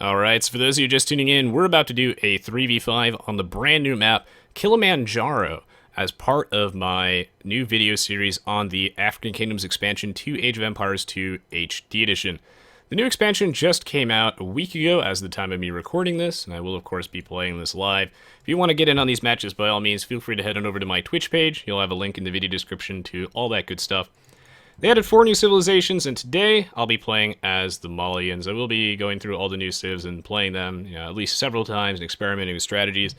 Alright, so for those of you just tuning in, we're about to do a 3v5 on the brand new map, Kilimanjaro, as part of my new video series on the African Kingdoms expansion to Age of Empires 2 HD Edition. The new expansion just came out a week ago as the time of me recording this, and I will of course be playing this live. If you want to get in on these matches, by all means, feel free to head on over to my Twitch page. You'll have a link in the video description to all that good stuff. They added 4 new civilizations, and today I'll be playing as the Malians. I will be going through all the new civs and playing them, at least several times and experimenting with strategies.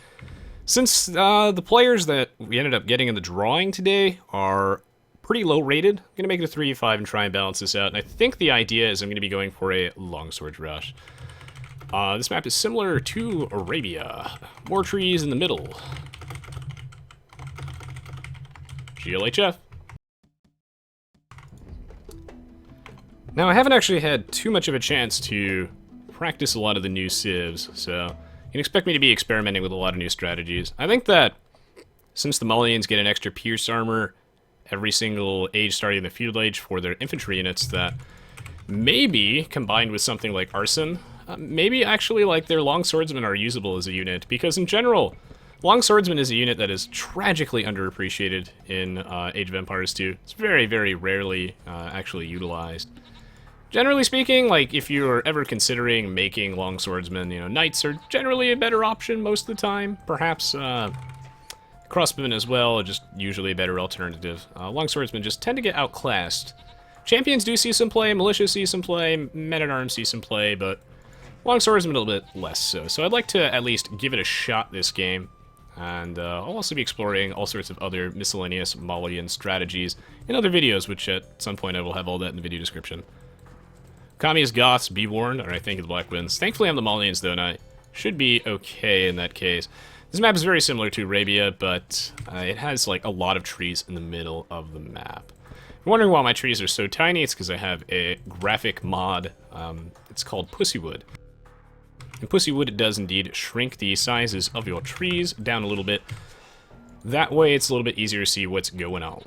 Since the players that we ended up getting in the drawing today are pretty low rated, I'm going to make it a 3v5 and try and balance this out. And I think the idea is I'm going to be going for a longsword rush. This map is similar to Arabia. More trees in the middle. GLHF. Now, I haven't actually had too much of a chance to practice a lot of the new civs, so you can expect me to be experimenting with a lot of new strategies. I think that since the Malians get an extra pierce armor every single age starting the Feudal Age for their infantry units, that maybe, combined with something like Arson, maybe actually like their Longswordsmen are usable as a unit, because in general, Longswordsmen is a unit that is tragically underappreciated in Age of Empires 2. It's very, very rarely actually utilized. Generally speaking, like, if you're ever considering making longswordsmen, knights are generally a better option most of the time. Perhaps crossbowmen as well are just usually a better alternative. Longswordsmen just tend to get outclassed. Champions do see some play, militia see some play, men-at-arms see some play, but longswordsmen a little bit less so. So I'd like to at least give it a shot this game. And I'll also be exploring all sorts of other miscellaneous Malian strategies in other videos, which at some point I will have all that in the video description. Kami's Goths, be warned, or I think the Black Winds. Thankfully I'm the Malians though, and I should be okay in that case. This map is very similar to Arabia, but it has like a lot of trees in the middle of the map. If you're wondering why my trees are so tiny, it's because I have a graphic mod. It's called Pussywood. In Pussywood, it does indeed shrink the sizes of your trees down a little bit. That way it's a little bit easier to see what's going on.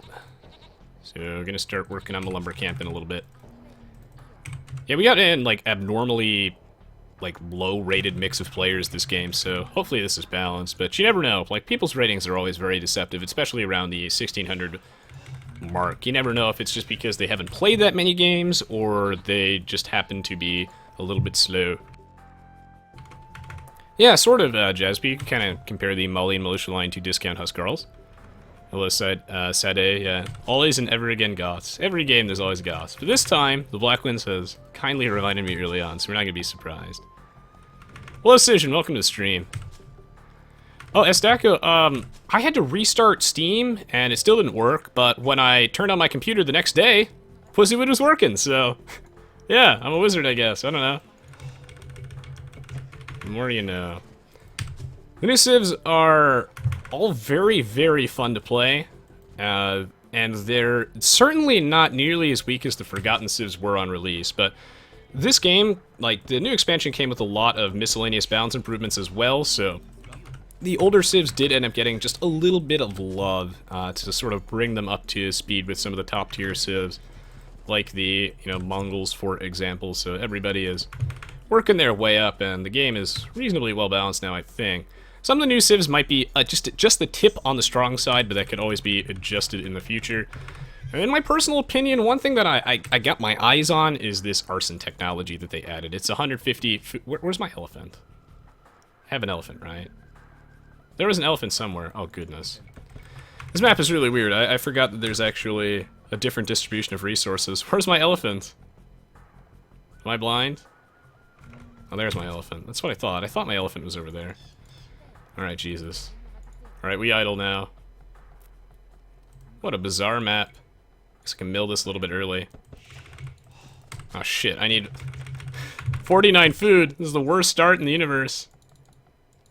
So we're going to start working on the lumber camp in a little bit. Yeah, we got in, like, abnormally, like, low-rated mix of players this game, so hopefully this is balanced, but you never know. Like, people's ratings are always very deceptive, especially around the 1600 mark. You never know if it's just because they haven't played that many games, or they just happen to be a little bit slow. Yeah, sort of, Jasby. You can kind of compare the Malian militia line to Discount Huscarls. Hello, Sade, yeah. Always and ever again Goths. Every game there's always Goths. But this time, the Black Winds has kindly reminded me early on, so we're not going to be surprised. Hello, Cision. Welcome to the stream. Oh, Estaco, I had to restart Steam, and it still didn't work, but when I turned on my computer the next day, Pussywood was working, so... yeah, I'm a wizard, I guess. I don't know. The more you know. The new civs are all very, very fun to play, and they're certainly not nearly as weak as the Forgotten civs were on release, but this game, like, the new expansion came with a lot of miscellaneous balance improvements as well, so the older civs did end up getting just a little bit of love to sort of bring them up to speed with some of the top tier civs, like the, Mongols, for example, so everybody is working their way up, and the game is reasonably well balanced now, I think. Some of the new civs might be just the tip on the strong side, but that could always be adjusted in the future. And in my personal opinion, one thing that I got my eyes on is this Arson technology that they added. It's 150... Where's my elephant? I have an elephant, right? There was an elephant somewhere. Oh, goodness. This map is really weird. I forgot that there's actually a different distribution of resources. Where's my elephant? Am I blind? Oh, there's my elephant. That's what I thought. I thought my elephant was over there. Alright, Jesus. Alright, we idle now. What a bizarre map. Guess I can mill this a little bit early. Oh shit, I need 49 food. This is the worst start in the universe.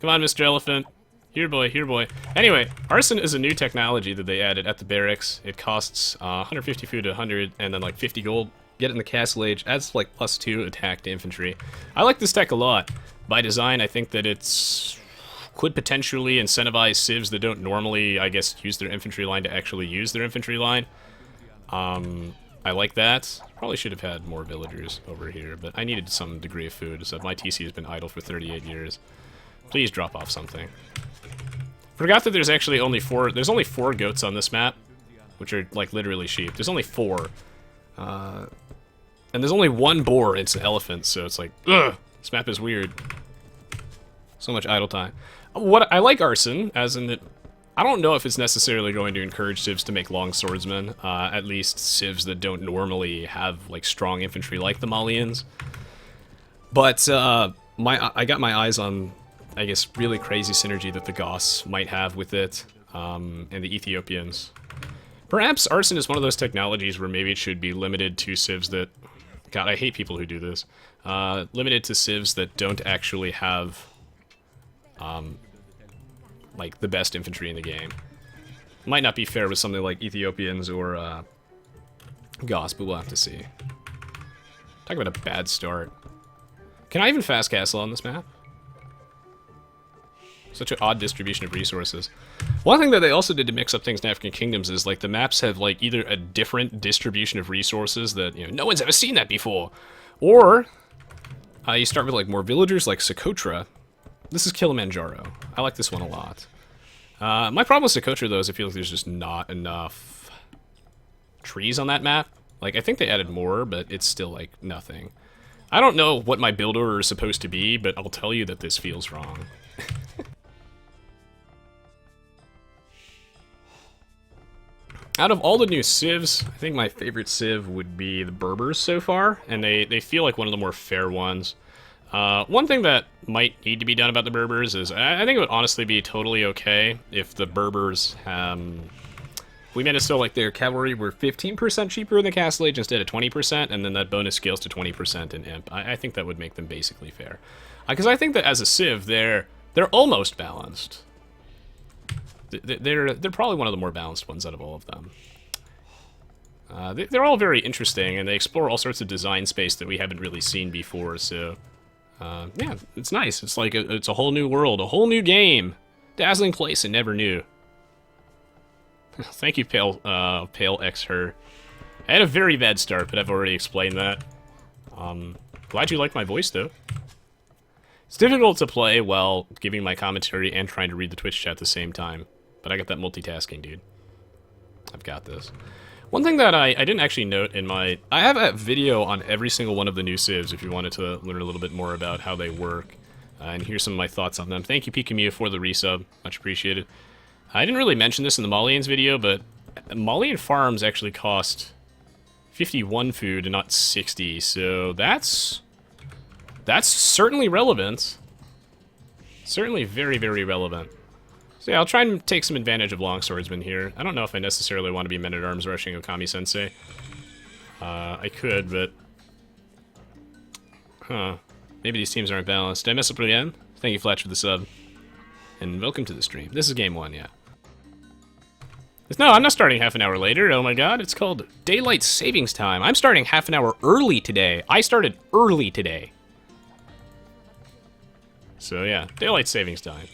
Come on, Mr. Elephant. Here boy, here boy. Anyway, Arson is a new technology that they added at the barracks. It costs 150 food to 100 and then like 50 gold. Get it in the Castle Age. Adds like +2 attack to infantry. I like this tech a lot. By design, I think that it's... could potentially incentivize civs that don't normally, I guess, use their infantry line to actually use their infantry line. I like that. Probably should have had more villagers over here, but I needed some degree of food, so my TC has been idle for 38 years. Please drop off something. Forgot that there's actually only there's only 4 goats on this map, which are, like, literally sheep. There's only 4. And there's only 1 boar, it's an elephant, so it's like, ugh, this map is weird. So much idle time. What I like Arson, as in that, I don't know if it's necessarily going to encourage civs to make longswordsmen, at least civs that don't normally have, like, strong infantry like the Malians. But, I got my eyes on, I guess, really crazy synergy that the Goths might have with it, and the Ethiopians. Perhaps Arson is one of those technologies where maybe it should be limited to civs that... God, I hate people who do this. Limited to civs that don't actually have, like, the best infantry in the game. Might not be fair with something like Ethiopians or, Goths, but we'll have to see. Talk about a bad start. Can I even fast castle on this map? Such an odd distribution of resources. One thing that they also did to mix up things in African kingdoms is, like, the maps have, like, either a different distribution of resources that, you know, no one's ever seen that before, or you start with, like, more villagers, like Socotra. This is Kilimanjaro. I like this one a lot. My problem with Socotra, though, is I feel like there's just not enough trees on that map. Like, I think they added more, but it's still, like, nothing. I don't know what my build order is supposed to be, but I'll tell you that this feels wrong. Out of all the new civs, I think my favorite civ would be the Berbers so far, and they feel like one of the more fair ones. One thing that might need to be done about the Berbers is, I think it would honestly be totally okay if the Berbers, we made it so like their cavalry were 15% cheaper in the Castle Age instead of 20%, and then that bonus scales to 20% in Imp. I think that would make them basically fair. Because I think that as a civ, they're almost balanced. They're probably one of the more balanced ones out of all of them. They're all very interesting, and they explore all sorts of design space that we haven't really seen before, so... yeah, it's nice. It's like, it's a whole new world, a whole new game. Dazzling place and never knew. Thank you, Pale X Her. I had a very bad start, but I've already explained that. Glad you liked my voice, though. It's difficult to play while giving my commentary and trying to read the Twitch chat at the same time. But I got that multitasking, dude. I've got this. One thing that I didn't actually note in my... I have a video on every single one of the new civs if you wanted to learn a little bit more about how they work. And here's some of my thoughts on them. Thank you, Pikamu, for the resub. Much appreciated. I didn't really mention this in the Malians video, but Malian farms actually cost 51 food and not 60, so that's certainly relevant. Certainly very, very relevant. So yeah, I'll try and take some advantage of Longswordsmen here. I don't know if I necessarily want to be men-at-arms rushing Okami-sensei. I could, but... Huh. Maybe these teams aren't balanced. Did I mess up again? Thank you, Fletch, for the sub. And welcome to the stream. This is game 1, yeah. No, I'm not starting half an hour later. Oh my god, it's called Daylight Savings Time. I'm starting half an hour early today. I started early today. So yeah, Daylight Savings Time.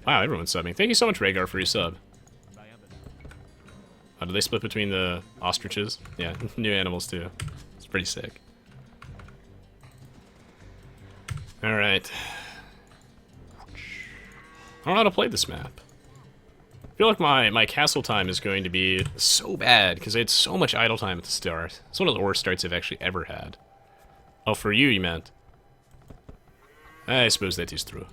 Wow, everyone's subbing. Thank you so much, Rhaegar, for your sub. Oh, do they split between the ostriches? Yeah, new animals too. It's pretty sick. Alright. I don't know how to play this map. I feel like my castle time is going to be so bad, because I had so much idle time at the start. It's one of the worst starts I've actually ever had. Oh, for you meant. I suppose that is true.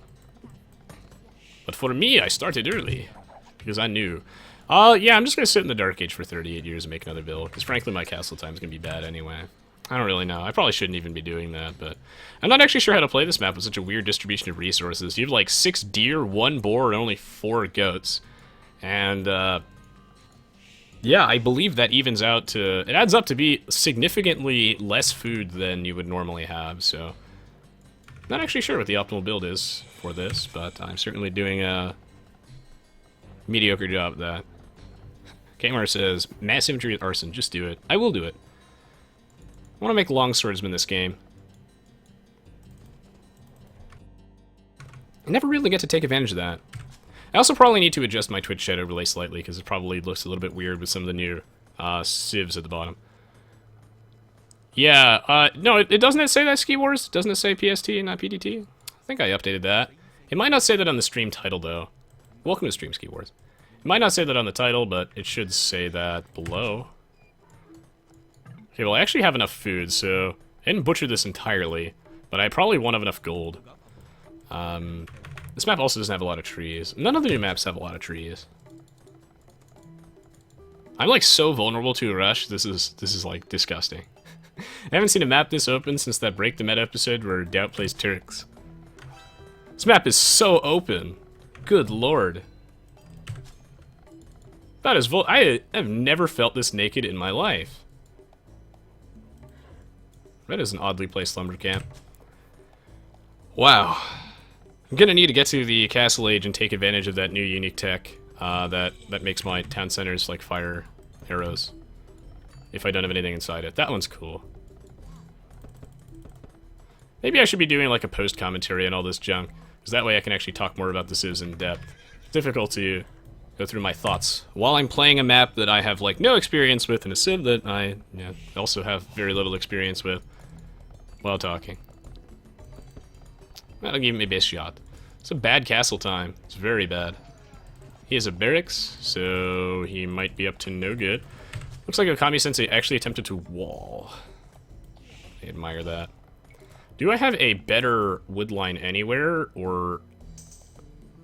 But for me, I started early, because I knew. Yeah, I'm just going to sit in the Dark Age for 38 years and make another build, because frankly my castle time is going to be bad anyway. I don't really know. I probably shouldn't even be doing that, but... I'm not actually sure how to play this map with such a weird distribution of resources. You have like 6 deer, 1 boar, and only 4 goats. And, yeah, I believe that evens out to... It adds up to be significantly less food than you would normally have, so... Not actually sure what the optimal build is for this, but I'm certainly doing a mediocre job at that. Kmar says, mass infantry with Arson, just do it. I will do it. I want to make Longswordsmen this game. I never really get to take advantage of that. I also probably need to adjust my Twitch chat overlay slightly, because it probably looks a little bit weird with some of the new civs at the bottom. Yeah, no, it doesn't say that Ski Wars? Doesn't it say PST and not PDT? I think I updated that. It might not say that on the stream title, though. Welcome to Stream Ski Wars. It might not say that on the title, but it should say that below. Okay, well, I actually have enough food, so I didn't butcher this entirely, but I probably won't have enough gold. This map also doesn't have a lot of trees. None of the new maps have a lot of trees. I'm like so vulnerable to a rush. This is like disgusting. I haven't seen a map this open since that Break the Meta episode where Doubt plays Turks. This map is so open. Good lord. That is I have never felt this naked in my life. That is an oddly placed lumber camp. Wow. I'm gonna need to get to the Castle Age and take advantage of that new unique tech that makes my town centers like fire arrows. If I don't have anything inside it. That one's cool. Maybe I should be doing like a post commentary and all this junk, because that way I can actually talk more about the civs in depth. It's difficult to go through my thoughts while I'm playing a map that I have like no experience with and a civ that I also have very little experience with while talking. That'll give me my best shot. It's a bad castle time. It's very bad. He has a barracks, so he might be up to no good. Looks like Okami Sensei actually attempted to wall. I admire that. Do I have a better wood line anywhere, or...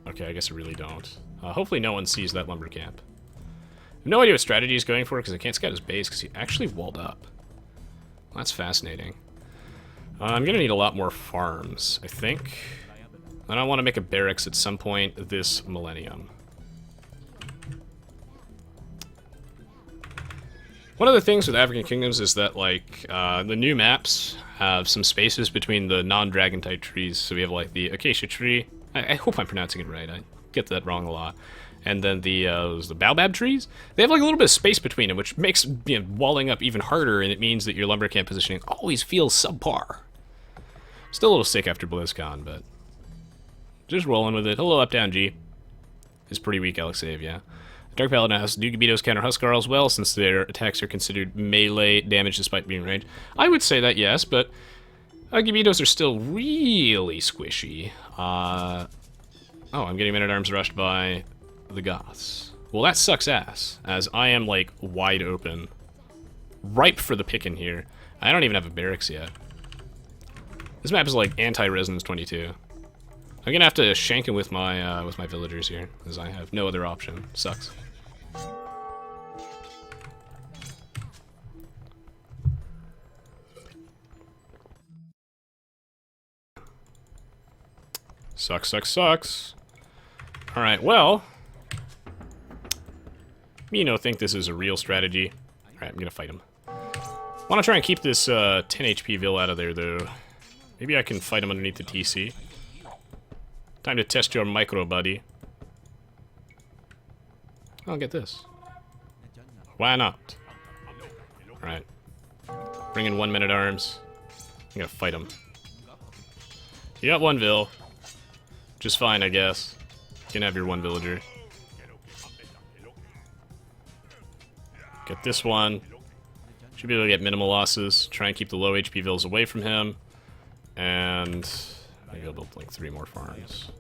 Okay, I guess I really don't. Hopefully no one sees that lumber camp. I have no idea what strategy he's going for, because I can't scout his base, because he actually walled up. Well, that's fascinating. I'm going to need a lot more farms, I think. And I want to make a barracks at some point this millennium. One of the things with African Kingdoms is that, like, the new maps have some spaces between the non-dragon type trees. So we have, like, the acacia tree. I hope I'm pronouncing it right. I get that wrong a lot. And then the baobab trees. They have, like, a little bit of space between them, which makes walling up even harder, and it means that your lumber camp positioning always feels subpar. Still a little sick after BlizzCon, but just rolling with it. Hello, up, down, G. Is pretty weak, Alex Save, yeah. Dark Paladin has do Gbetos counter Huskar as well, since their attacks are considered melee damage despite being ranged. I would say that, yes, but Gbetos are still really squishy. Oh, I'm getting men-at-arms rushed by the Goths. Well, that sucks ass, as I am, like, wide open. Ripe for the picking here. I don't even have a barracks yet. This map is, like, anti-resonance 22. I'm gonna have to shank him with my villagers here, because I have no other option. Sucks. Sucks, sucks, sucks. Alright, well... think this is a real strategy. Alright, I'm gonna fight him. I wanna try and keep this 10 HP Vill out of there, though. Maybe I can fight him underneath the TC. Time to test your micro, buddy. I'll get this. Why not? Alright. Bring in 1 men-at-arms. I'm gonna fight him. You got 1 Vill. Just fine, I guess. You can have your 1 villager. Get this one. Should be able to get minimal losses. Try and keep the low HP Vills away from him. And maybe I'll build like 3 more farms.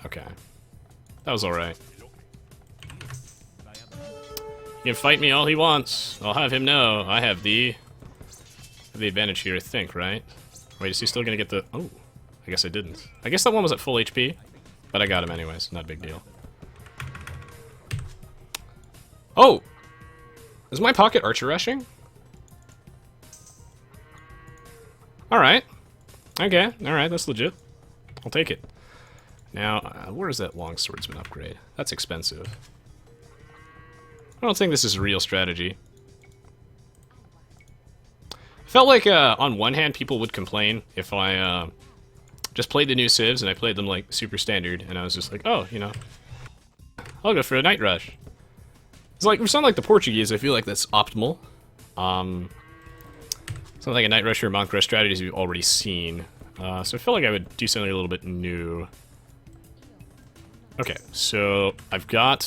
Okay. That was alright. He can fight me all he wants. I'll have him know I have the advantage here, I think, right? Wait, is he still gonna get the... Oh, I guess I didn't. I guess that one was at full HP, but I got him anyways. Not a big deal. Oh! Is my pocket archer rushing? Alright. Okay, alright, that's legit. I'll take it. Now, where is that Longswordsmen upgrade? That's expensive. I don't think this is a real strategy. Felt like, on one hand, people would complain if I, just played the new civs and I played them, like, super standard, and I was just like, oh, I'll go for a night rush. It's like, for something like the Portuguese, I feel like that's optimal. Something like a night rush or monk rush strategies we've already seen. So I felt like I would do something a little bit new. Okay, so I've got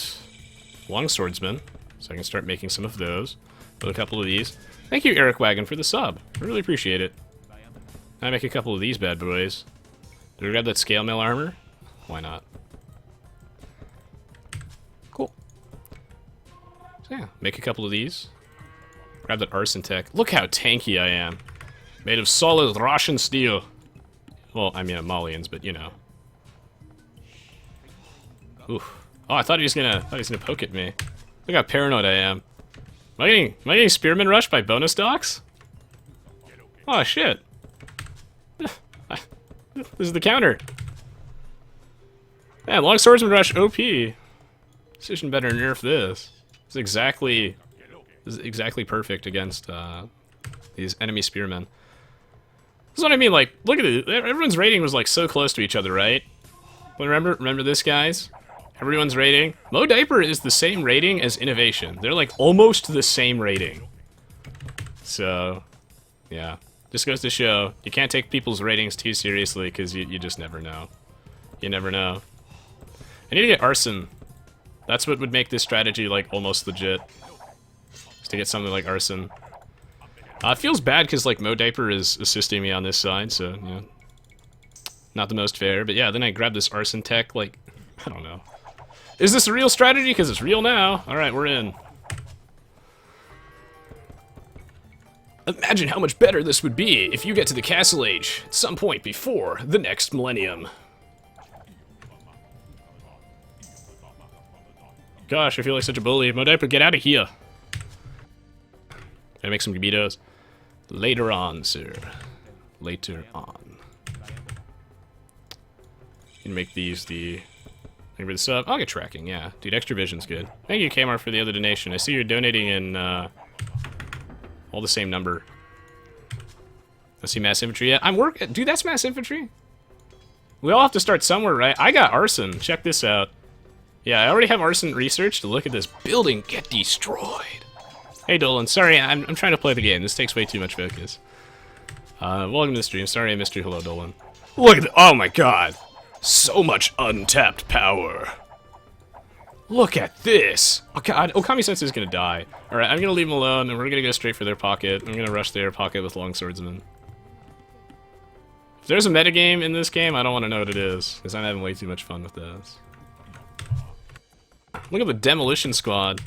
Longswordsmen. So I can start making some of those. Build a couple of these. Thank you, Eric Wagon, for the sub. I really appreciate it. I make a couple of these bad boys. Do we grab that scale mail armor? Why not? Cool. So yeah, make a couple of these. Grab that Arson tech. Look how tanky I am. Made of solid Russian steel. Well, I mean, Malians, but you know. Oof. Oh, I thought he was gonna poke at me. Look how paranoid I am. Am I getting spearman rushed by bonus docks? Oh shit. This is the counter. Man, Longswordsmen rush OP. Decision better nerf this. This is exactly perfect against these enemy spearmen. This is what I mean, like, look at it. Everyone's rating was like so close to each other, right? But remember this, guys? Everyone's rating. Mo Diaper is the same rating as Innovation. They're like almost the same rating. So, yeah. Just goes to show, you can't take people's ratings too seriously because you just never know. You never know. I need to get Arson. That's what would make this strategy like almost legit. Just to get something like Arson. It feels bad because like Mo Diaper is assisting me on this side, so, you know. Not the most fair, but yeah, then I grab this Arson tech, like, I don't know. Is this a real strategy? Because it's real now. Alright, we're in. Imagine how much better this would be if you get to the Castle Age at some point before the next millennium. Gosh, I feel like such a bully. Mo Diaper, get out of here. Gotta make some Gbetos. Later on, sir. Later on. You can make these the... Thank you for the sub. I'll get tracking, yeah. Dude, extra vision's good. Thank you, Kmart, for the other donation. I see you're donating in all the same number. I see mass infantry. Yeah, I'm working. Dude, that's mass infantry. We all have to start somewhere, right? I got Arson. Check this out. Yeah, I already have Arson researched. Look at this building get destroyed. Hey, Dolan. Sorry, I'm trying to play the game. This takes way too much focus. Welcome to the stream. Sorry I missed you. Hello, Dolan. Look at the... Oh, my God. So much untapped power. Look at this. Oh god, Okami Sensei is gonna die. Alright, I'm gonna leave him alone and we're gonna go straight for their pocket. I'm gonna rush their pocket with Longswordsmen. If there's a metagame in this game, I don't want to know what it is, because I'm having way too much fun with this. Look at the Demolition Squad.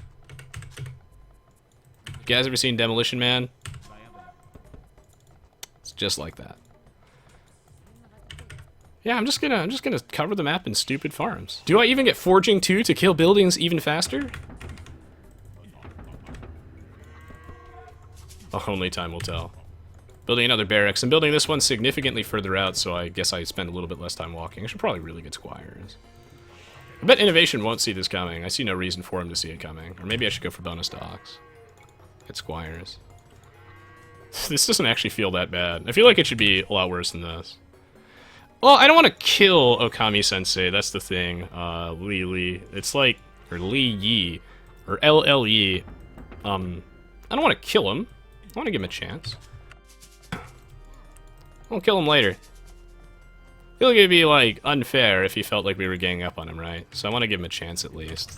You guys ever seen Demolition Man? It's just like that. Yeah, I'm just gonna cover the map in stupid farms. Do I even get Forging 2 to kill buildings even faster? Oh, only time will tell. Building another barracks. I'm building this one significantly further out, so I guess I spend a little bit less time walking. I should probably really get squires. I bet Innovation won't see this coming. I see no reason for him to see it coming. Or maybe I should go for bonus docks. Get squires. This doesn't actually feel that bad. I feel like it should be a lot worse than this. Well, I don't want to kill Okami Sensei, that's the thing. Lee. It's like, or Lee Yi, or LLE. I don't want to kill him. I want to give him a chance. I'll kill him later. I feel like it'd be, like, unfair if he felt like we were ganging up on him, right? So I want to give him a chance at least.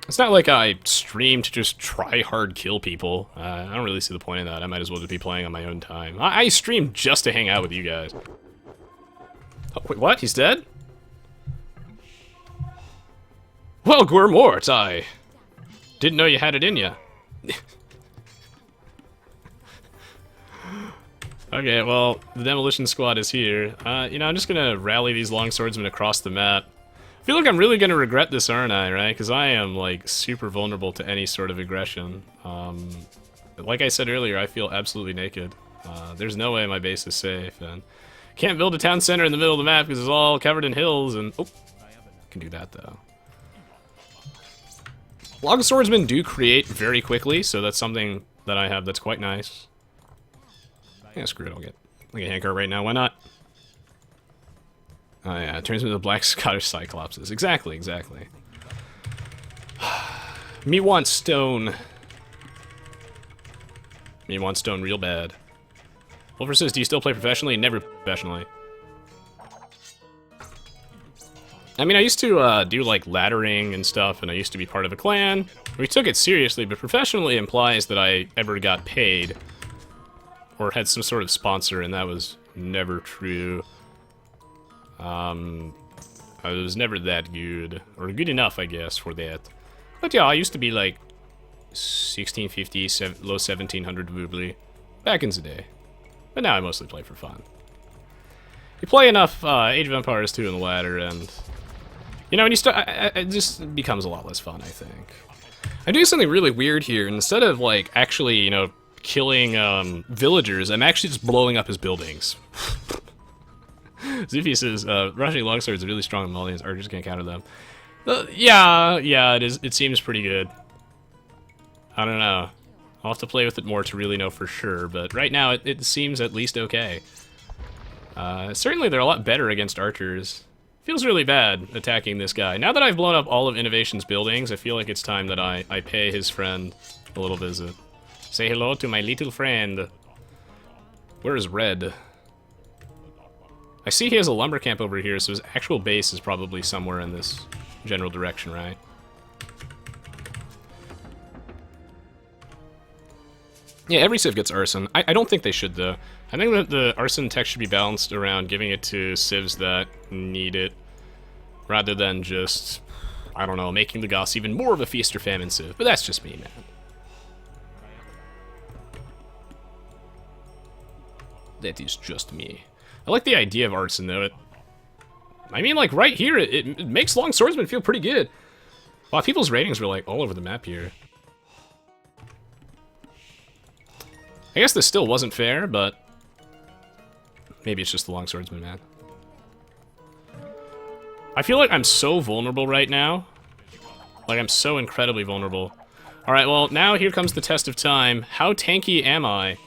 It's not like I stream to just try hard kill people. I don't really see the point in that. I might as well just be playing on my own time. I stream just to hang out with you guys. Oh, wait, what? He's dead? Well, Guermort, I didn't know you had it in ya. Okay, well, the Demolition Squad is here. You know, I'm just gonna rally these Longswordsmen across the map. I feel like I'm really gonna regret this, aren't I, right? Because I am, like, super vulnerable to any sort of aggression. Like I said earlier, I feel absolutely naked. There's no way my base is safe, and can't build a town center in the middle of the map because it's all covered in hills, and... Oh, can do that, though. Longswordsmen do create very quickly, so that's something that I have that's quite nice. Yeah, screw it, I'll get a handcart right now, why not? Oh yeah, it turns into the Black Scottish Cyclopses. Exactly. Me want stone. Me want stone real bad. Wolfer says, do you still play professionally? Never professionally. I mean, I used to do like laddering and stuff, and I used to be part of a clan. We took it seriously, but professionally implies that I ever got paid or had some sort of sponsor, and that was never true. I was never that good, or good enough, I guess, for that. But yeah, I used to be like 1650, low 1700 rubly back in the day. But now I mostly play for fun. You play enough Age of Empires 2 in the ladder, and you know, when you start, it just becomes a lot less fun, I think. I'm doing something really weird here. Instead of like actually, you know, killing villagers, I'm actually just blowing up his buildings. Zufi says, rushing longswords are really strong Malians, archers can't counter them. Yeah, it is. It seems pretty good. I don't know. I'll have to play with it more to really know for sure, but right now it seems at least okay. Certainly they're a lot better against archers. Feels really bad attacking this guy. Now that I've blown up all of Innovation's buildings, I feel like it's time that I pay his friend a little visit. Say hello to my little friend. Where is Red? I see he has a lumber camp over here, so his actual base is probably somewhere in this general direction, right? Yeah, every civ gets Arson. I don't think they should, though. I think that the Arson tech should be balanced around giving it to civs that need it, rather than just, I don't know, making the Goths even more of a feast or famine civ. But that's just me, man. That is just me. I like the idea of Arson, though. I mean, like, right here, it makes Longswordsmen feel pretty good. Wow, people's ratings were, like, all over the map here. I guess this still wasn't fair, but maybe it's just the Longswordsman, man. I feel like I'm so vulnerable right now. Like, I'm so incredibly vulnerable. Alright, well, now here comes the test of time. How tanky am I?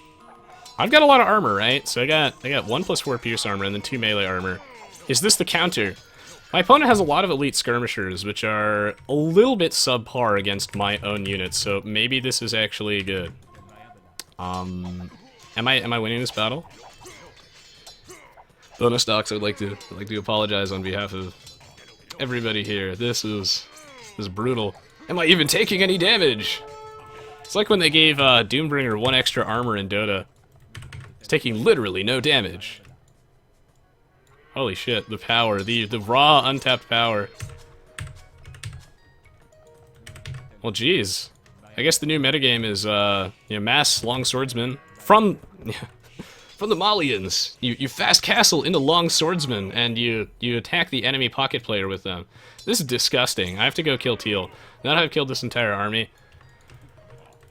I've got a lot of armor, right? So I got 1+4 pierce armor and then 2 melee armor. Is this the counter? My opponent has a lot of elite skirmishers, which are a little bit subpar against my own units, so maybe this is actually good. Am I winning this battle? Bonus docs, I'd like to apologize on behalf of everybody here. This is brutal. Am I even taking any damage? It's like when they gave Doombringer 1 extra armor in Dota. It's taking literally no damage. Holy shit, the power, the raw untapped power. Well, geez. I guess the new metagame is, you know, mass Longswordsmen from the Malians. You fast castle into Longswordsmen, and you attack the enemy pocket player with them. This is disgusting. I have to go kill Teal. Now that I've killed this entire army.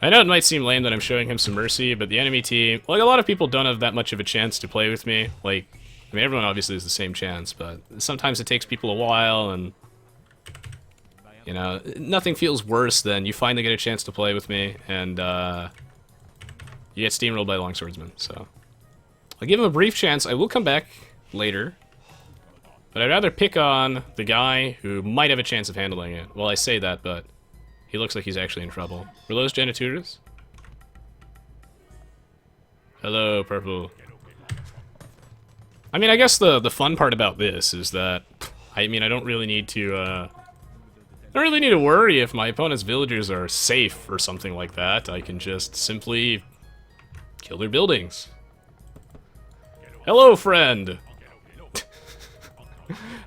I know it might seem lame that I'm showing him some mercy, but the enemy team, like, a lot of people don't have that much of a chance to play with me. Like, I mean, everyone obviously has the same chance, but sometimes it takes people a while, and you know, nothing feels worse than you finally get a chance to play with me, and you get steamrolled by Longswordsmen, so. I'll give him a brief chance. I will come back later, but I'd rather pick on the guy who might have a chance of handling it. Well, I say that, but he looks like he's actually in trouble. Were those Genituras? Hello, Purple. I mean, I guess the fun part about this is that, I mean, I don't really need to worry if my opponent's villagers are safe or something like that. I can just simply kill their buildings. Hello, friend!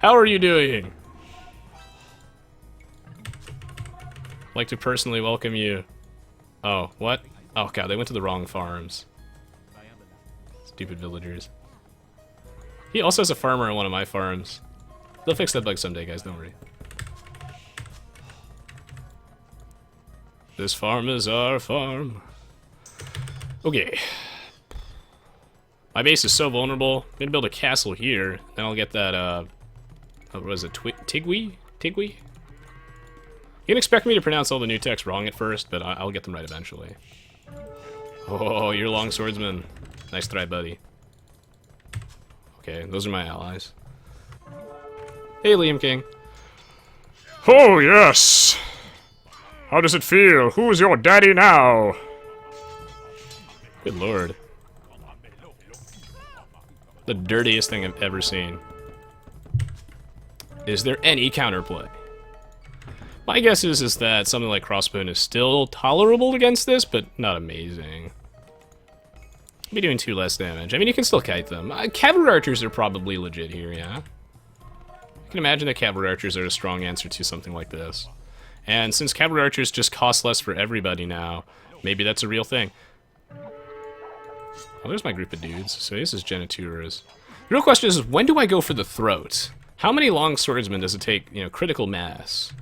How are you doing? I'd like to personally welcome you. Oh, what? Oh god, they went to the wrong farms. Stupid villagers. He also has a farmer on one of my farms. They'll fix that bug someday, guys, don't worry. This farm is our farm. Okay. My base is so vulnerable. I'm gonna build a castle here, then I'll get that, what was it, Tigui? Tigui? You can expect me to pronounce all the new texts wrong at first, but I'll get them right eventually. Oh, you're Longswordsman. Nice try, buddy. Okay, those are my allies. Hey, Liam King. Oh, yes! How does it feel? Who's your daddy now? Good lord. The dirtiest thing I've ever seen. Is there any counterplay? My guess is that something like Crossbone is still tolerable against this, but not amazing. Be doing 2 less damage. I mean, you can still kite them. Cavalry archers are probably legit here, yeah? I can imagine that cavalry archers are a strong answer to something like this. And since cavalry archers just cost less for everybody now, maybe that's a real thing. Oh, there's my group of dudes. So this is Genituras. The real question is, when do I go for the throat? How many Longswordsmen does it take, you know, critical mass?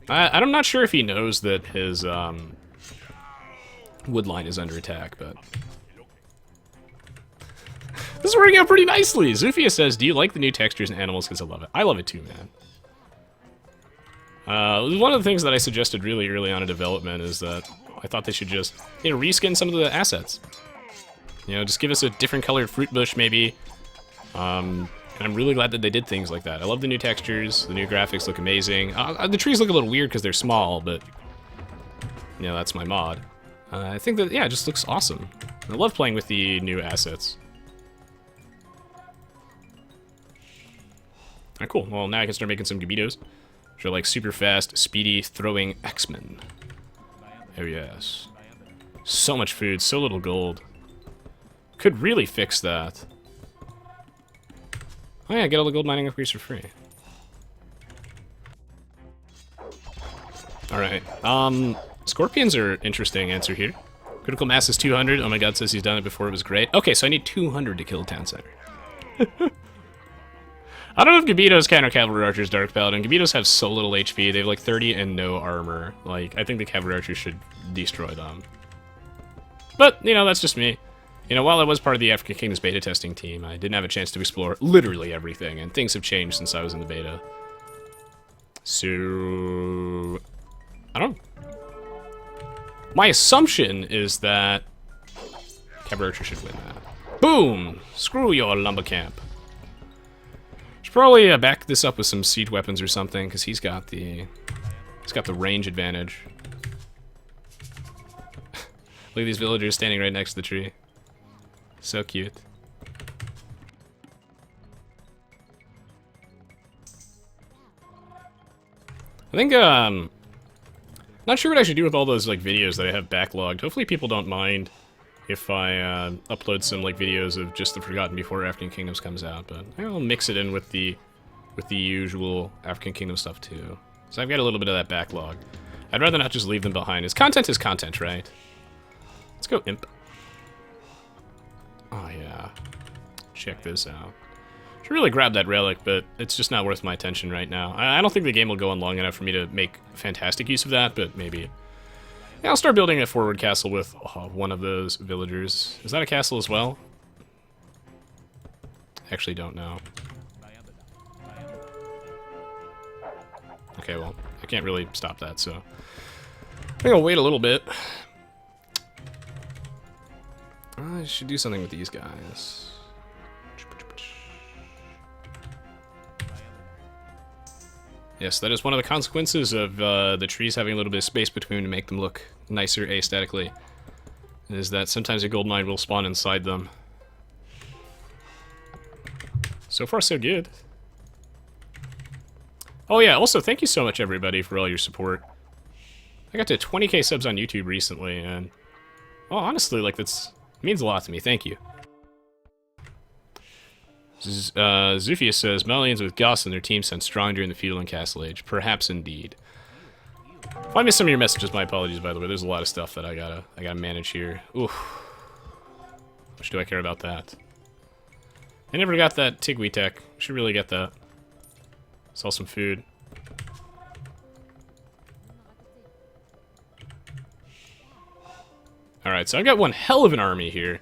I'm not sure if he knows that his wood line is under attack, but... This is working out pretty nicely. Zufia says, do you like the new textures and animals? Because I love it. I love it too, man. One of the things that I suggested really early on in development is that I thought they should just, you know, reskin some of the assets. You know, just give us a different colored fruit bush, maybe. And I'm really glad that they did things like that. I love the new textures. The new graphics look amazing. The trees look a little weird because they're small, but... You know, that's my mod. I think that, yeah, it just looks awesome. I love playing with the new assets. Alright, cool. Well, now I can start making some Gbetos. Which are like super fast, speedy, throwing X-Men. Oh yes. So much food, so little gold. Could really fix that. Oh yeah, get all the gold mining upgrades for free. Alright, Scorpions are interesting answer here. Critical mass is 200. Oh my god, says he's done it before, it was great. Okay, so I need 200 to kill a town center. I don't know if Gbetos counter Cavalry Archers Dark Paladin. Gbetos have so little HP, they have like 30 and no armor. Like, I think the Cavalry Archers should destroy them. But, you know, that's just me. You know, while I was part of the African Kingdoms beta testing team, I didn't have a chance to explore literally everything, and things have changed since I was in the beta. So... I don't know. My assumption is that Cavalry Archer should win that. Boom! Screw your lumber camp. Should probably back this up with some siege weapons or something, because he's got the range advantage. Look at these villagers standing right next to the tree. So cute. I think, not sure what I should do with all those, like, videos that I have backlogged. Hopefully people don't mind if I, upload some, like, videos of just the Forgotten before African Kingdoms comes out, but I'll mix it in with the usual African Kingdom stuff, too. So I've got a little bit of that backlog. I'd rather not just leave them behind. His content is content, right? Let's go Imp. Oh, yeah. Check this out. Should really grab that relic, but it's just not worth my attention right now. I don't think the game will go on long enough for me to make fantastic use of that, but maybe. Yeah, I'll start building a forward castle with one of those villagers. Is that a castle as well? Actually don't know. Okay, well, I can't really stop that, so I think I'll wait a little bit. I should do something with these guys. Yes, that is one of the consequences of the trees having a little bit of space between to make them look nicer aesthetically. Is that sometimes a gold mine will spawn inside them. So far, so good. Oh yeah, also thank you so much everybody for all your support. I got to 20k subs on YouTube recently, and well, honestly, like that's means a lot to me. Thank you. Zufia says, Malians with Goss and their team sound strong during the Feudal and Castle Age. Perhaps indeed. If I missed some of your messages, my apologies, by the way. There's a lot of stuff that I gotta manage here. Oof. How much do I care about that? I never got that Tigui tech. Should really get that. Sell some food. Alright, so I've got one hell of an army here.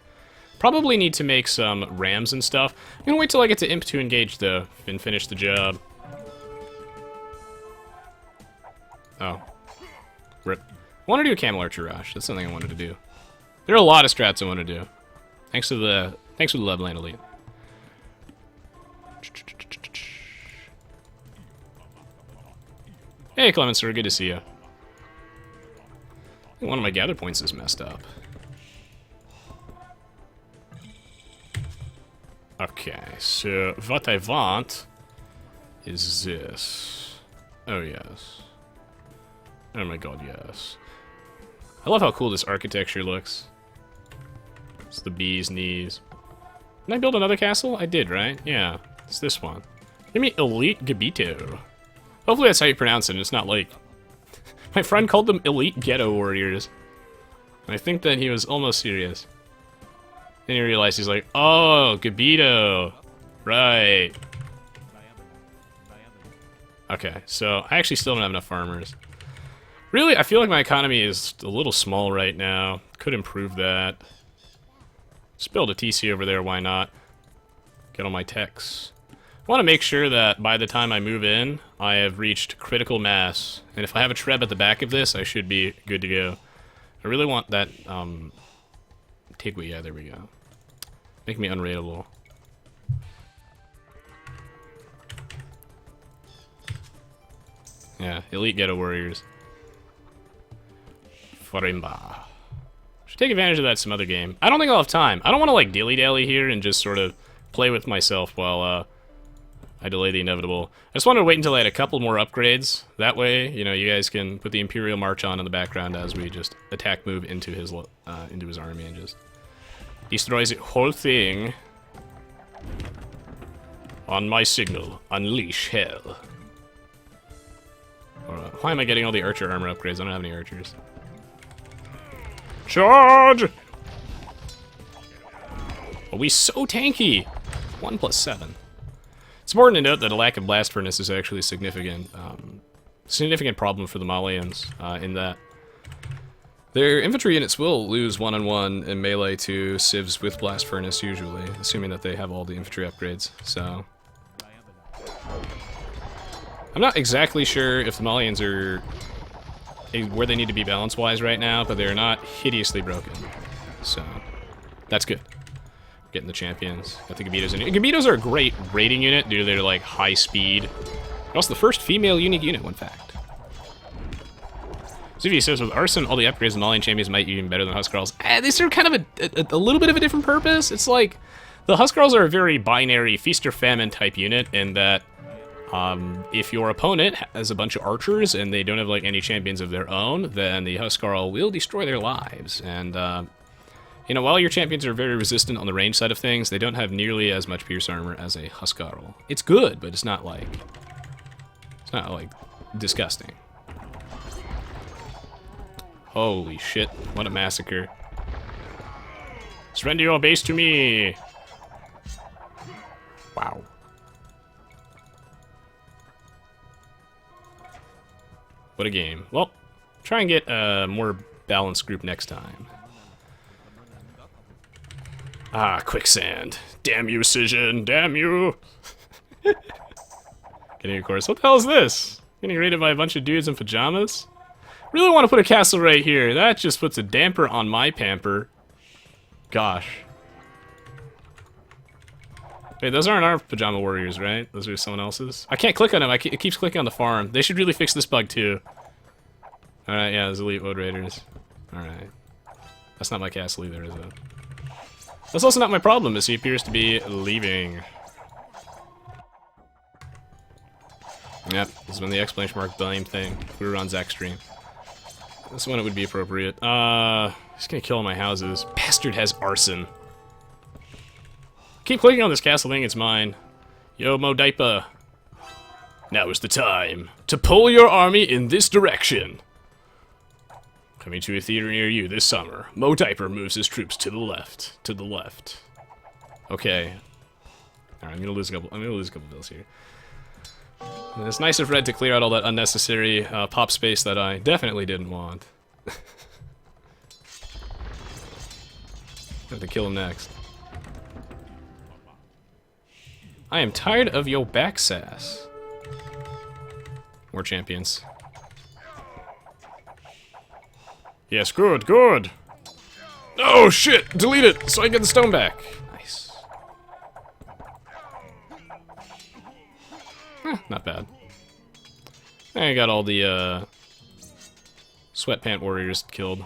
Probably need to make some rams and stuff. I'm gonna wait till I get to Imp to engage, though, and finish the job. Oh. Rip. I want to do a Camel Archer Rush. That's something I wanted to do. There are a lot of strats I want to do. Thanks for the Loveland Elite. Hey, Clement, sir. Good to see you. I think one of my gather points is messed up. Okay, so what I want is this. Oh, yes. Oh my god, yes. I love how cool this architecture looks. It's the bee's knees. Didn't I build another castle? I did, right? Yeah, it's this one. Give me Elite Gbeto. Hopefully that's how you pronounce it, and it's not like... My friend called them Elite Ghetto Warriors. And I think that he was almost serious. Then he realized, he's like, oh, Gbeto. Right. Okay, so I actually still don't have enough farmers. Really, I feel like my economy is a little small right now. Could improve that. Just build a TC over there, why not? Get all my techs. I want to make sure that by the time I move in, I have reached critical mass. And if I have a treb at the back of this, I should be good to go. I really want that, Tigwe, yeah, there we go. Make me unrateable. Yeah, Elite Ghetto Warriors. Farimba. Should take advantage of that some other game. I don't think I'll have time. I don't want to, like, dilly-dally here and just sort of play with myself while, I delay the inevitable. I just wanted to wait until I had a couple more upgrades. That way, you know, you guys can put the Imperial March on in the background as we just attack move into his army and just destroys the whole thing. On my signal, unleash hell. Why am I getting all the archer armor upgrades? I don't have any archers. Charge! Are we so tanky? 1+7. It's important to note that a lack of blast furnace is actually a significant problem for the Malians, in that their infantry units will lose one-on-one in melee to civs with blast furnace usually, assuming that they have all the infantry upgrades. So I'm not exactly sure if the Malians are where they need to be balance-wise right now, but they're not hideously broken. So that's good. Getting the champions. Got the Gbetos in it. Gbetos are a great raiding unit due to their, like, high speed. They're also the first female unique unit, in fact. Zuvi says, with Arson, all the upgrades, the Malian champions might be even better than Huskarls. These are kind of a little bit of a different purpose. It's like, the Huskarls are a very binary feast or famine type unit in that if your opponent has a bunch of archers and they don't have, like, any champions of their own, then the Huskarl will destroy their lives. And, you know, while your champions are very resistant on the range side of things, they don't have nearly as much pierce armor as a Huskarl. It's good, but it's not like disgusting. Holy shit, what a massacre. Surrender your base to me! Wow. What a game. Well, try and get a more balanced group next time. Ah, quicksand. Damn you, Cision. Damn you. Getting a course. What the hell is this? Getting raided by a bunch of dudes in pajamas? Really want to put a castle right here. That just puts a damper on my pamper. Gosh. Wait, those aren't our pajama warriors, right? Those are someone else's. I can't click on them. It keeps clicking on the farm. They should really fix this bug too. Alright, yeah, those elite wood raiders. Alright. That's not my castle either, is it? That's also not my problem, as he appears to be leaving. Yep, this is when the exclamation mark blame thing. If we were on Zach's stream. This one it would be appropriate. He's gonna kill all my houses. Bastard has arson. Keep clicking on this castle thing, it's mine. Yo, Modipa. Now is the time to pull your army in this direction. Coming to a theater near you this summer, Mo Diaper moves his troops to the left. To the left. Okay. Alright, I'm gonna lose a couple bills here. And it's nice of Red to clear out all that unnecessary pop space that I definitely didn't want. Have to kill him next. I am tired of your back sass. More champions. Yes, good, good. Oh shit! Delete it so I can get the stone back. Nice. Not bad. I got all the sweatpant warriors killed.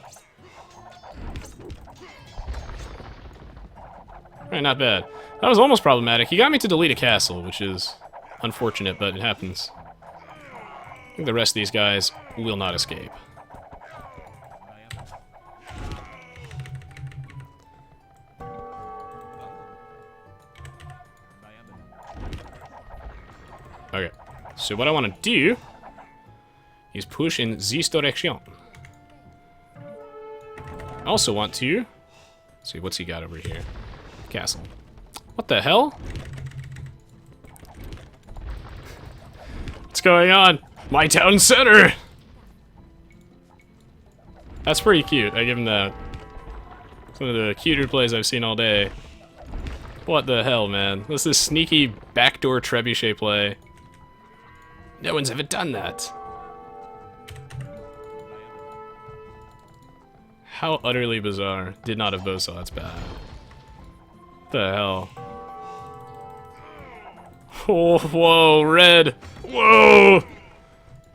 Alright, not bad. That was almost problematic. He got me to delete a castle, which is unfortunate, but it happens. I think the rest of these guys will not escape. Okay, so what I want to do is push in this direction. I also want to... Let's see, what's he got over here? Castle. What the hell? What's going on? My town center! That's pretty cute, I give him that. Some of the cuter plays I've seen all day. What the hell, man? What's this sneaky backdoor trebuchet play? No one's ever done that. How utterly bizarre. Did not have bow saw, it's bad. What the hell? Oh, whoa, red. Whoa!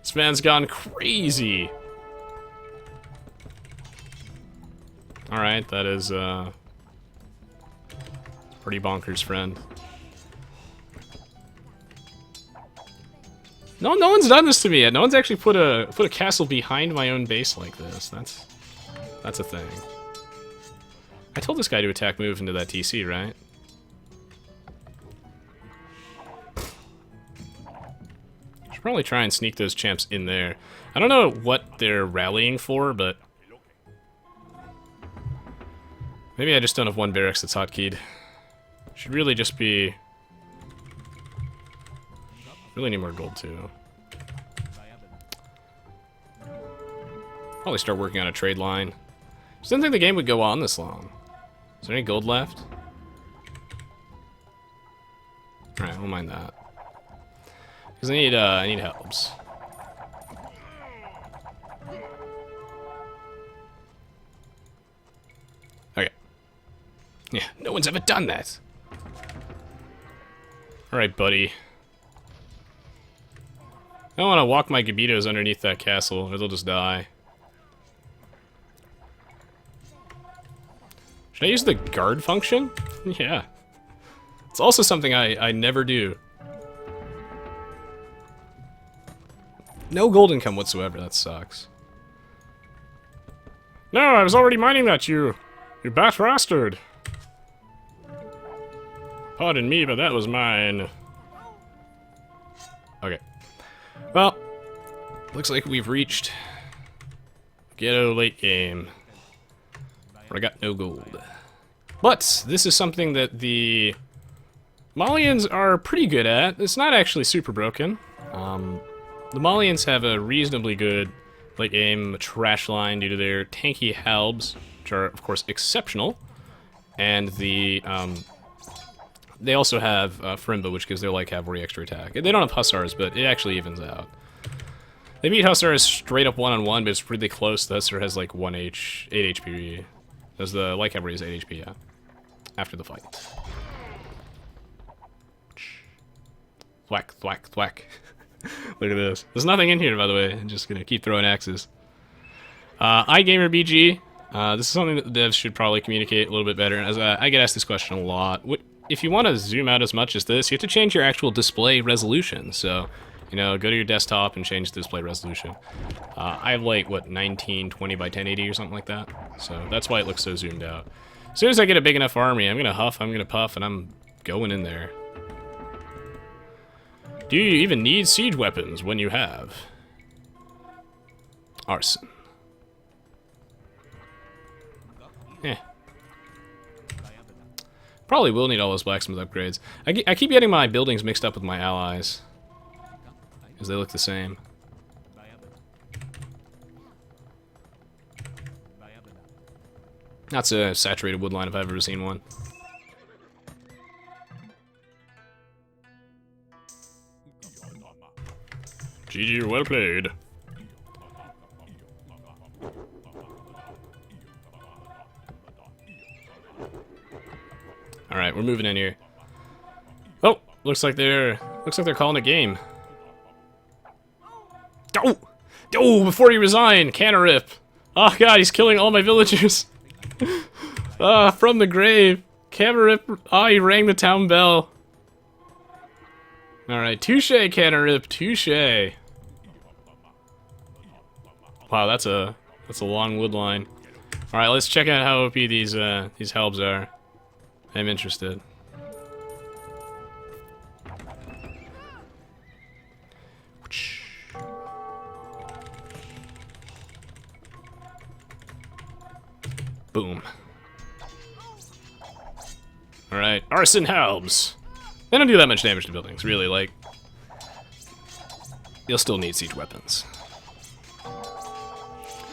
This man's gone crazy. Alright, that is, pretty bonkers, friend. No one's done this to me yet. No one's actually put a castle behind my own base like this. That's a thing. I told this guy to attack move into that TC, right? Should probably try and sneak those champs in there. I don't know what they're rallying for, but maybe I just don't have one barracks that's hotkeyed. Should really just be... Really need more gold too. Probably start working on a trade line. Just didn't think the game would go on this long. Is there any gold left? Alright, we'll mind that. Because I need helps. Okay. Yeah, no one's ever done that. Alright, buddy. I don't want to walk my Gbetos underneath that castle, or they'll just die. Should I use the guard function? Yeah. It's also something I never do. No gold income whatsoever, that sucks. No, I was already mining that, you bat bastard. Pardon me, but that was mine. Okay. Well, looks like we've reached Gbeto late game. Where I got no gold. But this is something that the Malians are pretty good at. It's not actually super broken. The Malians have a reasonably good late game trash line due to their tanky halbs, which are of course exceptional, and the they also have Frimba, which gives their like cavalry extra attack. They don't have Hussars, but it actually evens out. They beat Hussars straight up one-on-one, but it's pretty close. The Hussar has like 8 HP. As the light cavalry is 8 HP, yeah. After the fight. Thwack, thwack, thwack. Look at this. There's nothing in here, by the way. I'm just gonna keep throwing axes. iGamerBG. This is something that the devs should probably communicate a little bit better. As I get asked this question a lot. If you want to zoom out as much as this, you have to change your actual display resolution. So, you know, go to your desktop and change the display resolution. I have like, what, 1920 by 1080 or something like that. So that's why it looks so zoomed out. As soon as I get a big enough army, I'm gonna huff, I'm gonna puff, and I'm going in there. Do you even need siege weapons when you have Arson? Eh. Probably will need all those blacksmith upgrades. I keep getting my buildings mixed up with my allies, because they look the same. That's a saturated woodline if I've ever seen one. GG, well played. Alright, we're moving in here. Oh, looks like they're calling a game. Oh, before you resign, cannon rip. Oh god, he's killing all my villagers. From the grave. Camerip, oh, he rang the town bell. Alright, touche, Camerip, touche. Wow, that's a long wood line. Alright, let's check out how OP these helbs are. I'm interested. Boom. Alright, Arson helbs. They don't do that much damage to buildings, really, like... You'll still need siege weapons.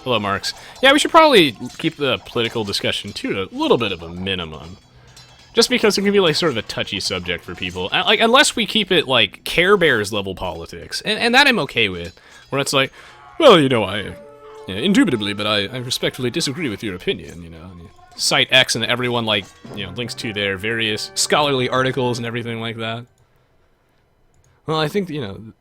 Hello, Marks. Yeah, we should probably keep the political discussion to a little bit of a minimum. Just because it can be, like, sort of a touchy subject for people. Like, unless we keep it, like, Care Bears level politics. And that I'm okay with. Where it's like, well, you know, indubitably, but I respectfully disagree with your opinion, you know. And you cite X and everyone, like, you know, links to their various scholarly articles and everything like that. Well, I think, you know,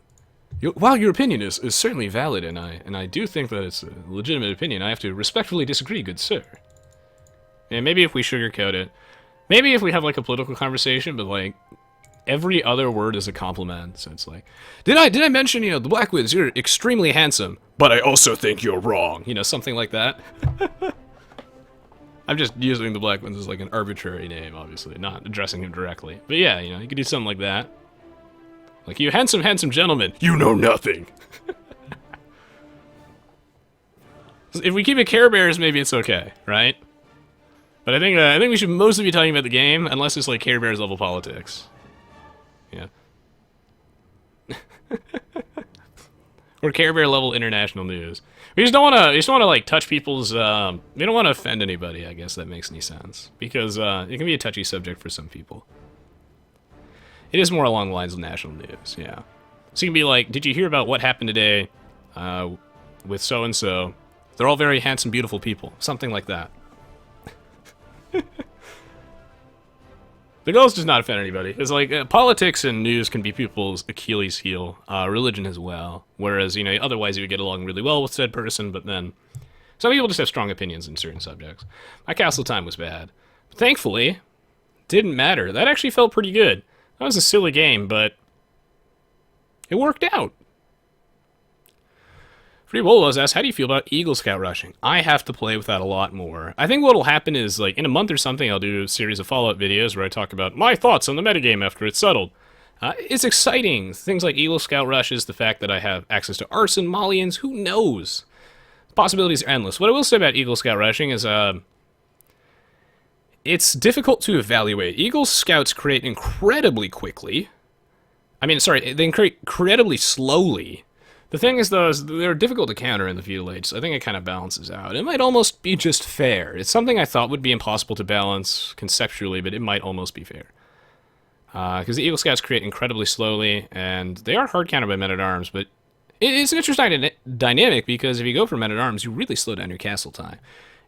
while your opinion is certainly valid, and I do think that it's a legitimate opinion, I have to respectfully disagree, good sir. And maybe if we sugarcoat it, maybe if we have, like, a political conversation, but, like, every other word is a compliment, so it's like, did I mention, you know, the Blackwoods, you're extremely handsome, but I also think you're wrong, you know, something like that. I'm just using the Blackwoods as, like, an arbitrary name, obviously, not addressing him directly. But yeah, you know, you could do something like that. Like, you handsome gentleman, you know nothing. If we keep it Care Bears, maybe it's okay, right? But I think we should mostly be talking about the game, unless it's like Care Bears level politics. Yeah. Or Care Bear level international news. We just don't want to like touch people's. We don't want to offend anybody. I guess that makes any sense because it can be a touchy subject for some people. It is more along the lines of national news. Yeah. So you can be like, did you hear about what happened today with so and so? They're all very handsome, beautiful people. Something like that. The goal is just not offend anybody. It's like politics and news can be people's Achilles heel, religion as well. Whereas, you know, otherwise you would get along really well with said person, but then some people just have strong opinions in certain subjects. My castle time was bad. But thankfully, didn't matter. That actually felt pretty good. That was a silly game, but it worked out. Free Wolos asks, how do you feel about Eagle Scout rushing? I have to play with that a lot more. I think what'll happen is, like, in a month or something, I'll do a series of follow-up videos where I talk about my thoughts on the metagame after it's settled. It's exciting. Things like Eagle Scout rushes, the fact that I have access to Arson, Malians, who knows? The possibilities are endless. What I will say about Eagle Scout rushing is, it's difficult to evaluate. Eagle Scouts create incredibly quickly. I mean, sorry, they create incredibly slowly. The thing is, though, is they're difficult to counter in the Feudal Age, so I think it kind of balances out. It might almost be just fair. It's something I thought would be impossible to balance conceptually, but it might almost be fair. Because the Eagle Scouts create incredibly slowly, and they are hard countered by men-at-arms, but it's an interesting dynamic, because if you go for men-at-arms, you really slow down your castle time.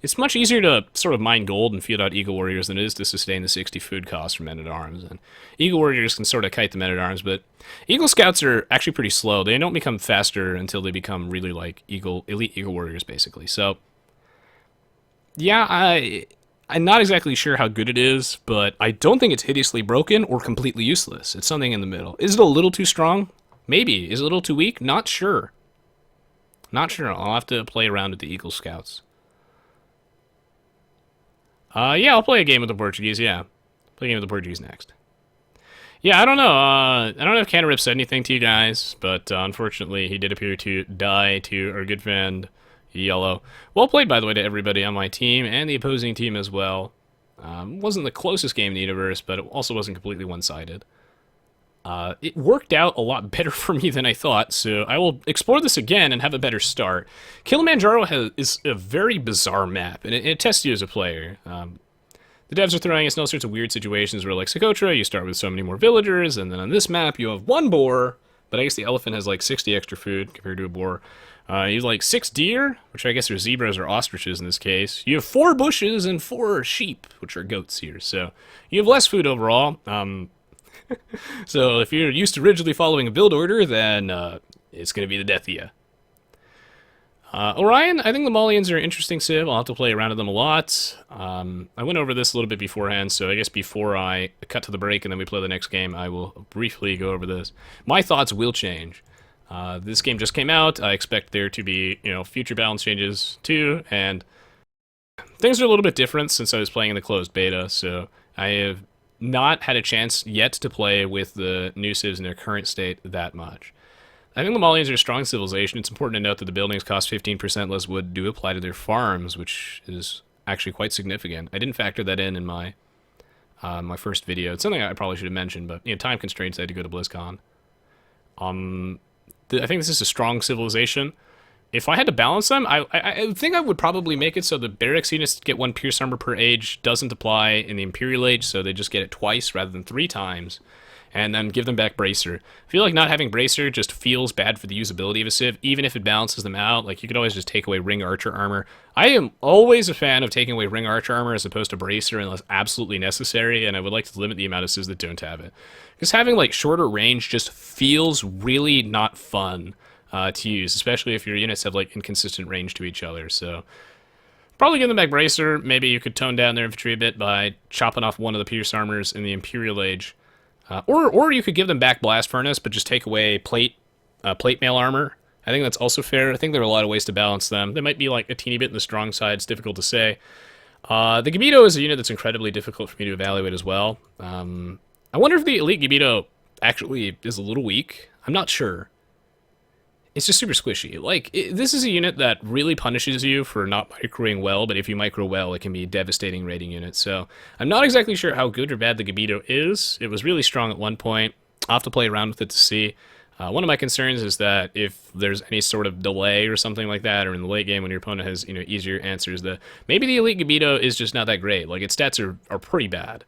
It's much easier to sort of mine gold and feud out Eagle Warriors than it is to sustain the 60 food cost from men-at-arms. And Eagle Warriors can sort of kite the men-at-arms, but Eagle Scouts are actually pretty slow. They don't become faster until they become really like elite Eagle Warriors, basically. So, yeah, I'm not exactly sure how good it is, but I don't think it's hideously broken or completely useless. It's something in the middle. Is it a little too strong? Maybe. Is it a little too weak? Not sure. Not sure. I'll have to play around with the Eagle Scouts. Yeah, I'll play a game with the Portuguese, yeah. Play a game with the Portuguese next. Yeah, I don't know. I don't know if Canarip said anything to you guys, but unfortunately he did appear to die to our good friend, Yellow. Well played, by the way, to everybody on my team and the opposing team as well. Wasn't the closest game in the universe, but it also wasn't completely one-sided. It worked out a lot better for me than I thought, so I will explore this again and have a better start. Kilimanjaro is a very bizarre map, and it tests you as a player. The devs are throwing us in all sorts of weird situations where, like Socotra, you start with so many more villagers, and then on this map you have one boar, but I guess the elephant has like 60 extra food compared to a boar. You have like 6 deer, which I guess are zebras or ostriches in this case. You have 4 bushes and 4 sheep, which are goats here, so you have less food overall. So if you're used to rigidly following a build order, then it's going to be the death of you. Orion, I think the Malians are an interesting civ. I'll have to play around with them a lot. I went over this a little bit beforehand, so I guess before I cut to the break and then we play the next game, I will briefly go over this. My thoughts will change. This game just came out. I expect there to be, future balance changes too, and things are a little bit different since I was playing in the closed beta, so I have not had a chance yet to play with the new civs in their current state that much. I think the Malians are a strong civilization. It's important to note that the buildings cost 15% less wood do apply to their farms, which is actually quite significant. I didn't factor that in my my first video. It's something I probably should have mentioned, but time constraints, I had to go to BlizzCon. I think this is a strong civilization. If I had to balance them, I think I would probably make it so the barracks units get 1 pierce armor per age doesn't apply in the Imperial Age, so they just get it twice rather than 3 times. And then give them back Bracer. I feel like not having Bracer just feels bad for the usability of a civ, even if it balances them out. Like, you could always just take away Ring Archer armor. I am always a fan of taking away Ring Archer armor as opposed to Bracer unless absolutely necessary, and I would like to limit the amount of civs that don't have it. Because having, like, shorter range just feels really not fun to use, especially if your units have, like, inconsistent range to each other, so... Probably give them back Bracer. Maybe you could tone down their infantry a bit by chopping off one of the Pierce armors in the Imperial Age. Or you could give them back Blast Furnace, but just take away plate mail armor. I think that's also fair. I think there are a lot of ways to balance them. They might be like a teeny bit in the strong side. It's difficult to say. The Gbeto is a unit that's incredibly difficult for me to evaluate as well. I wonder if the Elite Gbeto actually is a little weak. I'm not sure. It's just super squishy. Like, this is a unit that really punishes you for not microing well, but if you micro well, it can be a devastating raiding unit. So, I'm not exactly sure how good or bad the Gbeto is. It was really strong at one point. I'll have to play around with it to see. One of my concerns is that if there's any sort of delay or something like that, or in the late game when your opponent has, easier answers, maybe the Elite Gbeto is just not that great. Like, its stats are pretty bad.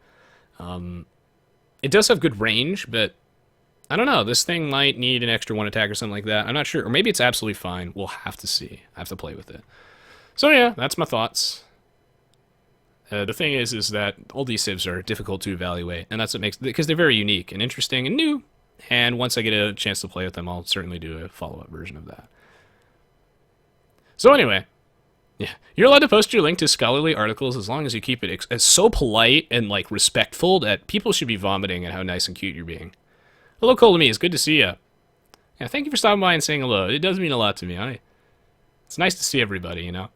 It does have good range, but I don't know, this thing might need an extra 1 attack or something like that. I'm not sure. Or maybe it's absolutely fine. We'll have to see. I have to play with it. So yeah, that's my thoughts. The thing is that all these civs are difficult to evaluate, and that's what makes... because they're very unique and interesting and new. And once I get a chance to play with them, I'll certainly do a follow-up version of that. So anyway, yeah, you're allowed to post your link to scholarly articles as long as you keep it as so polite and, like, respectful that people should be vomiting at how nice and cute you're being. Hello, Colemy. It's good to see you. Yeah, thank you for stopping by and saying hello. It does mean a lot to me. It's nice to see everybody, Okie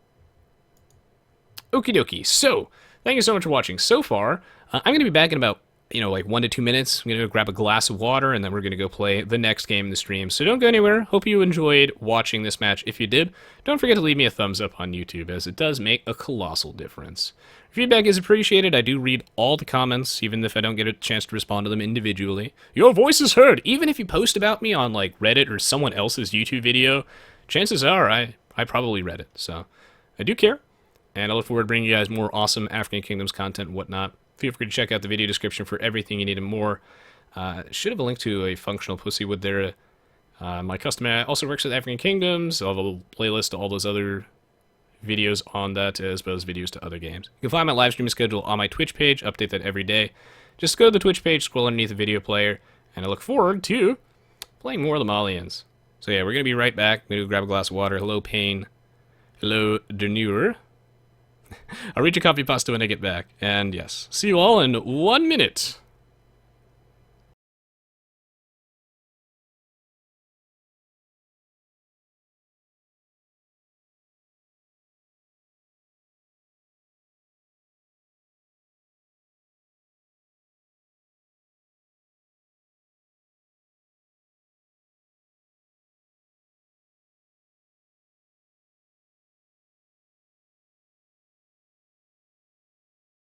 dokie. So, thank you so much for watching so far. I'm going to be back in about, like 1 to 2 minutes. I'm going to go grab a glass of water, and then we're going to go play the next game in the stream. So don't go anywhere. Hope you enjoyed watching this match. If you did, don't forget to leave me a thumbs up on YouTube, as it does make a colossal difference. Feedback is appreciated. I do read all the comments, even if I don't get a chance to respond to them individually. Your voice is heard. Even if you post about me on, like, Reddit or someone else's YouTube video, chances are I probably read it. So, I do care. And I look forward to bringing you guys more awesome African Kingdoms content and whatnot. Feel free to check out the video description for everything you need and more. Should have a link to a functional pussywood there. My custom also works with African Kingdoms. I'll have a playlist to all those other videos on that, as well as videos to other games. You can find my live streaming schedule on my Twitch page. Update that every day. Just go to the Twitch page, scroll underneath the video player, and I look forward to playing more of the Malians. So yeah, we're going to be right back. I'm going to grab a glass of water. Hello, Pain. Hello, Denure. I'll read your copy pasta when I get back. And yes, see you all in 1 minute.